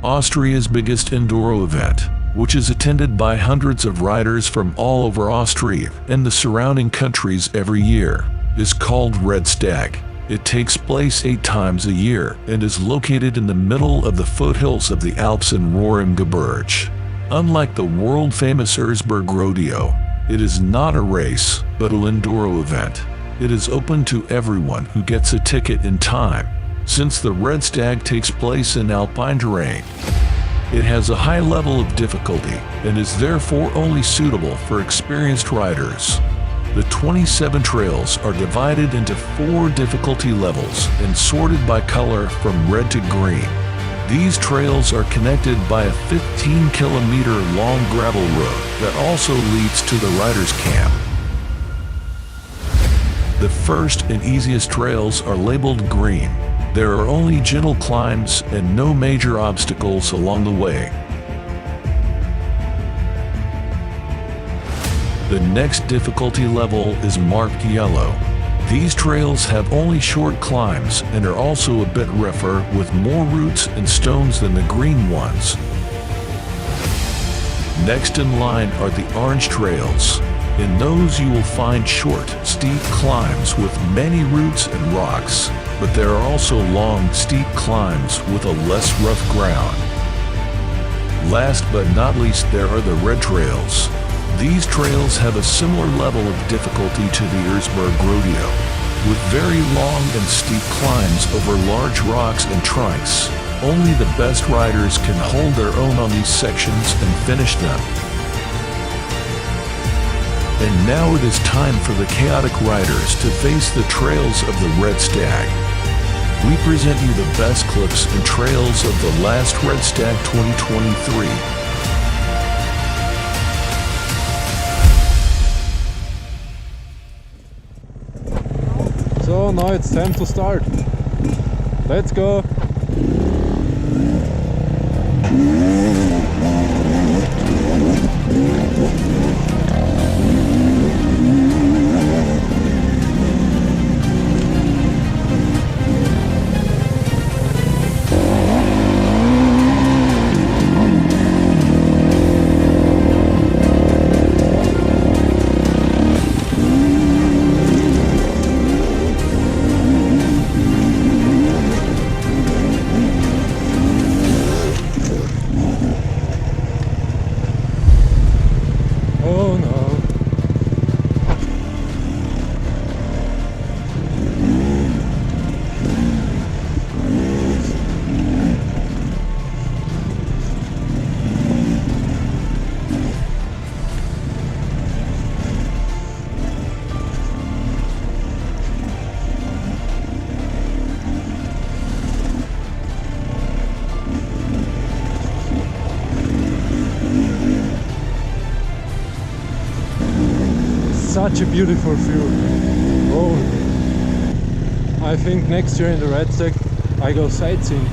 Austria's biggest enduro event, which is attended by hundreds of riders from all over Austria and the surrounding countries every year, is called RedStag. It takes place 8 times a year and is located in the middle of the foothills of the Alps in Rohr and Gebirge. Unlike the world-famous Erzbergrodeo, it is not a race, but an enduro event. It is open to everyone who gets a ticket in time, since the RedStag takes place in alpine terrain. It has a high level of difficulty and is therefore only suitable for experienced riders. The 27 trails are divided into 4 difficulty levels and sorted by color from red to green. These trails are connected by a 15-kilometer long gravel road that also leads to the riders' camp. The first and easiest trails are labeled green. There are only gentle climbs and no major obstacles along the way. The next difficulty level is marked yellow. These trails have only short climbs and are also a bit rougher with more roots and stones than the green ones. Next in line are the orange trails. In those you will find short, steep climbs with many roots and rocks, but there are also long, steep climbs with a less rough ground. Last but not least, there are the red trails. These trails have a similar level of difficulty to the Erzbergrodeo, with very long and steep climbs over large rocks and trunks. Only the best riders can hold their own on these sections and finish them. And now it is time for the chaotic riders to face the trails of the RedStag. We present you the best clips and trails of the last RedStag 2023. So now it's time to start. Let's go! Such a beautiful view. Oh, I think next year in the RedStag I go sightseeing.